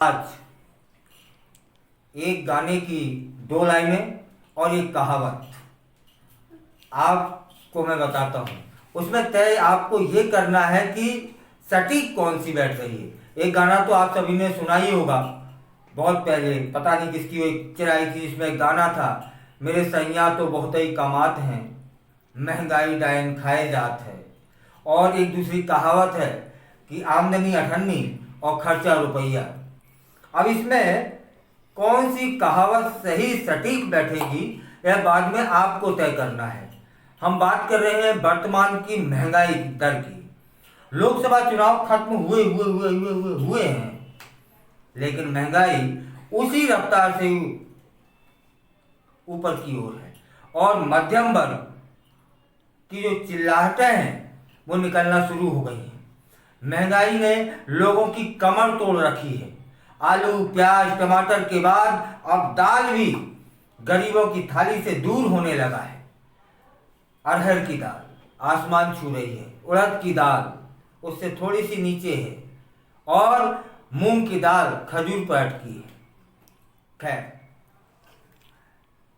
आज एक गाने की दो लाइनें और एक कहावत आपको मैं बताता हूँ। उसमें तय आपको ये करना है कि सटीक कौन सी बैठ रही है। एक गाना तो आप सभी ने सुना ही होगा, बहुत पहले, पता नहीं किसकी एक पिक्चर आई थी, इसमें एक गाना था, मेरे सैया तो बहुत ही कमात हैं, महंगाई डायन खाए जात है। और एक दूसरी कहावत है कि आमदनी अठन्नी और खर्चा रुपया। अब इसमें कौन सी कहावत सही सटीक बैठेगी यह बाद में आपको तय करना है। हम बात कर रहे हैं वर्तमान की महंगाई दर की। लोकसभा चुनाव खत्म हुए हैं, लेकिन महंगाई उसी रफ्तार से ऊपर की ओर है और मध्यम वर्ग की जो चिल्लाहटें हैं वो निकलना शुरू हो गई हैं। महंगाई ने लोगों की कमर तोड़ रखी है। आलू, प्याज, टमाटर के बाद अब दाल भी गरीबों की थाली से दूर होने लगा है। अरहर की दाल आसमान छू रही है, उड़द की दाल उससे थोड़ी सी नीचे है और मूंग की दाल खजूर पर अटकी है। खैर,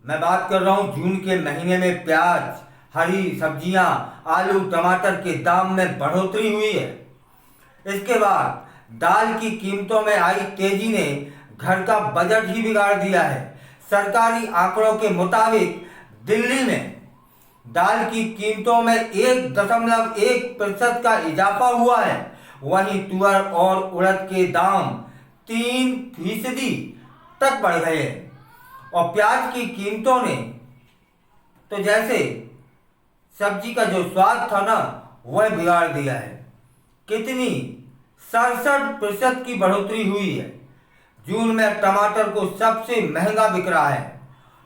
मैं बात कर रहा हूं जून के महीने में प्याज, हरी सब्जियां, आलू, टमाटर के दाम में बढ़ोतरी हुई है। इसके बाद दाल की कीमतों में आई तेजी ने घर का बजट ही बिगाड़ दिया है। सरकारी आंकड़ों के मुताबिक दिल्ली में दाल की कीमतों में 1.1% का इजाफा हुआ है। वहीं तुअर और उड़द के दाम 3% तक बढ़ गए हैं और प्याज की कीमतों ने तो जैसे सब्जी का जो स्वाद था ना वह बिगाड़ दिया है। कितनी 67% की बढ़ोतरी हुई है। जून में टमाटर को सबसे महंगा बिक रहा है।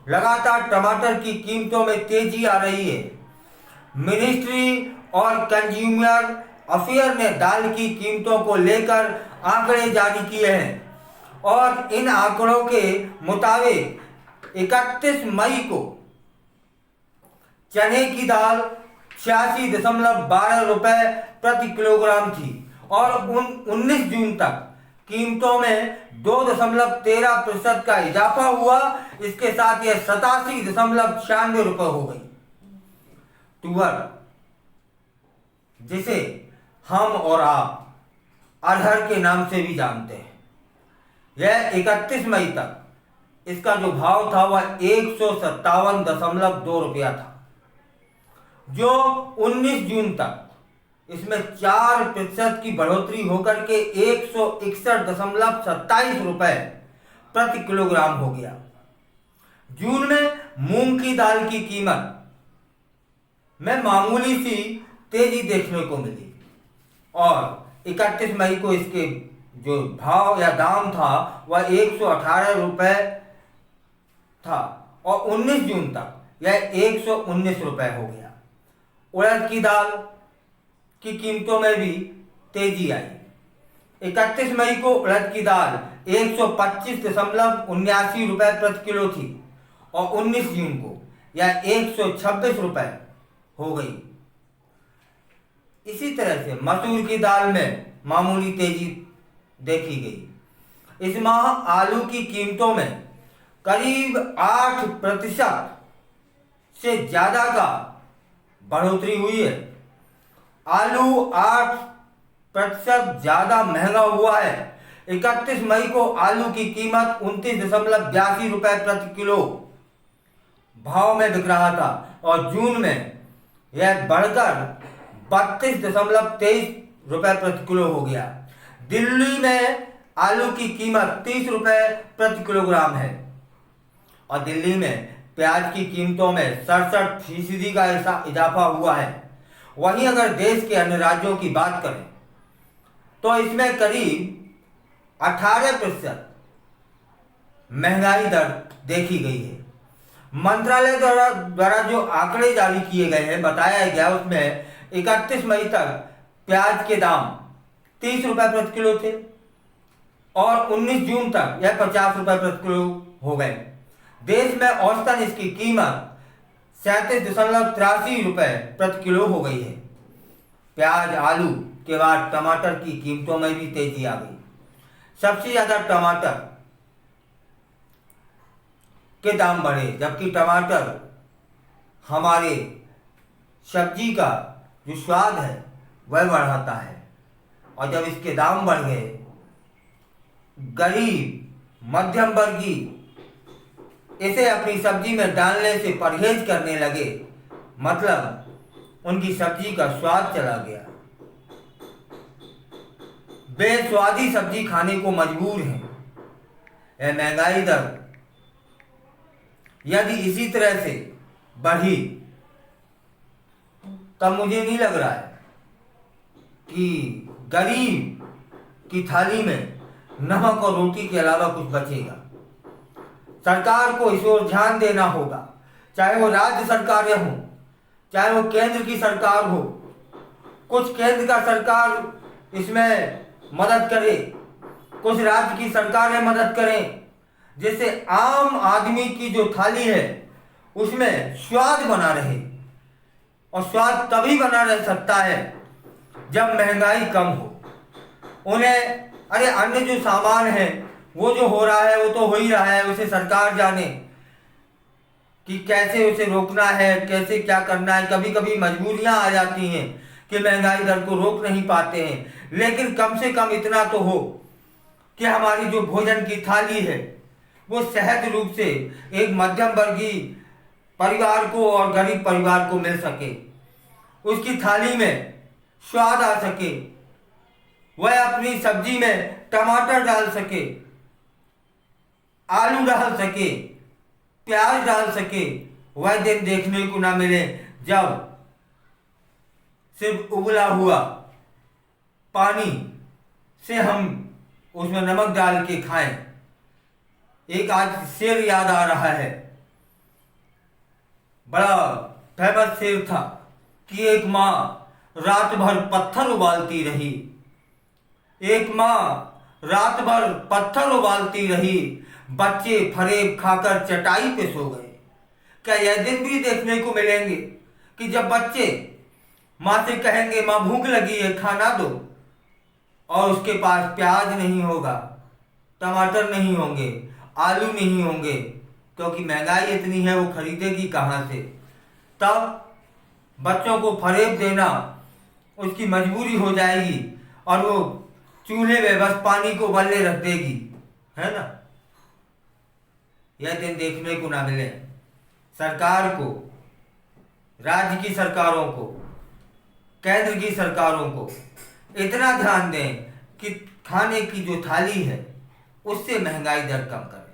लगातार टमाटर की कीमतों में तेजी आ रही है। मिनिस्ट्री और कंज्यूमर अफेयर ने दाल की कीमतों को लेकर आंकड़े जारी किए हैं और इन आंकड़ों के मुताबिक 31 मई को चने की दाल 86.12 रुपए प्रति किलोग्राम थी और 19 जून तक कीमतों में 2.13% का इजाफा हुआ। इसके साथ यह 87.96 रुपए हो गई। तुअर, जिसे हम और आप अरहर के नाम से भी जानते हैं, यह 31 मई तक इसका जो भाव था वह 157.2 रुपया था, जो 19 जून तक इसमें 4% की बढ़ोतरी होकर के 161.27 रुपए प्रति किलोग्राम हो गया। जून में मूंग की दाल की कीमत में मामूली सी तेजी देखने को मिली और 31 मई को इसके जो भाव या दाम था वह 118 रुपए था और 19 जून तक यह 119 रुपए हो गया। उड़द की दाल की कीमतों में भी तेजी आई। 31 मई को उड़द की दाल 125.79 रुपए प्रति किलो थी और 19 जून को यह 126 रुपए हो गई। इसी तरह से मसूर की दाल में मामूली तेजी देखी गई। इस माह आलू की कीमतों में करीब 8% से ज्यादा का बढ़ोतरी हुई है। आलू 8% ज्यादा महंगा हुआ है। 31 मई को आलू की कीमत 29.82 रुपए प्रति किलो भाव में बिक रहा था और जून में यह बढ़कर 32.23 रुपए प्रति किलो हो गया। दिल्ली में आलू की कीमत 30 रुपए प्रति किलोग्राम है और दिल्ली में प्याज की कीमतों में 67% का इजाफा हुआ है। वहीं अगर देश के अन्य राज्यों की बात करें तो इसमें करीब 18% महंगाई दर देखी गई है। मंत्रालय द्वारा जो आंकड़े जारी किए गए हैं, बताया गया उसमें 31 मई तक प्याज के दाम 30 रुपए प्रति किलो थे और 19 जून तक यह 50 रुपए प्रति किलो हो गए। देश में औसतन इसकी कीमत 37.83 रुपए प्रति किलो हो गई है। प्याज, आलू के बाद टमाटर की कीमतों में भी तेजी आ गई। सबसे ज़्यादा टमाटर के दाम बढ़े, जबकि टमाटर हमारे सब्जी का जो स्वाद है वह बढ़ाता है। और जब इसके दाम बढ़ गए, गरीब मध्यम वर्गीय इसे अपनी सब्जी में डालने से परहेज करने लगे, मतलब उनकी सब्जी का स्वाद चला गया। बेस्वादी सब्जी खाने को मजबूर हैं। यह महंगाई दर यदि इसी तरह से बढ़ी तब मुझे नहीं लग रहा है कि गरीब की थाली में नमक और रोटी के अलावा कुछ बचेगा। सरकार को इस ओर ध्यान देना होगा, चाहे वो राज्य सरकारें हों, चाहे वो केंद्र की सरकार हो। कुछ केंद्र का सरकार इसमें मदद करे, कुछ राज्य की सरकारें मदद करें, जिससे आम आदमी की जो थाली है उसमें स्वाद बना रहे। और स्वाद तभी बना रह सकता है जब महंगाई कम हो। उन्हें अरे अन्य जो सामान है वो जो हो रहा है वो तो हो ही रहा है, उसे सरकार जाने कि कैसे उसे रोकना है, कैसे क्या करना है। कभी कभी मजबूरियां आ जाती हैं कि महंगाई दर को रोक नहीं पाते हैं, लेकिन कम से कम इतना तो हो कि हमारी जो भोजन की थाली है वो सहज रूप से एक मध्यम वर्गीय परिवार को और गरीब परिवार को मिल सके, उसकी थाली में स्वाद आ सके, वह अपनी सब्जी में टमाटर डाल सके, आलू डाल सके, प्याज डाल सके। वह दिन देखने को ना मिले जब सिर्फ उबला हुआ पानी से हम उसमें नमक डाल के खाएं। एक आज शेर याद आ रहा है, बड़ा फेमस शेर था कि एक माँ रात भर पत्थर उबालती रही, एक माँ रात भर पत्थर उबालती रही, बच्चे फरेब खाकर चटाई पे सो गए। क्या यह दिन भी देखने को मिलेंगे कि जब बच्चे माँ से कहेंगे माँ भूख लगी है खाना दो, और उसके पास प्याज नहीं होगा, टमाटर नहीं होंगे, आलू नहीं होंगे, क्योंकि महंगाई इतनी है वो खरीदेगी कहाँ से। तब बच्चों को फरेब देना उसकी मजबूरी हो जाएगी और वो चूल्हे में बस पानी को उबलने रख देगी, है ना। यह दिन देखने को ना मिले। सरकार को, राज्य की सरकारों को, केंद्र की सरकारों को इतना ध्यान दें कि खाने की जो थाली है उससे महंगाई दर कम करें।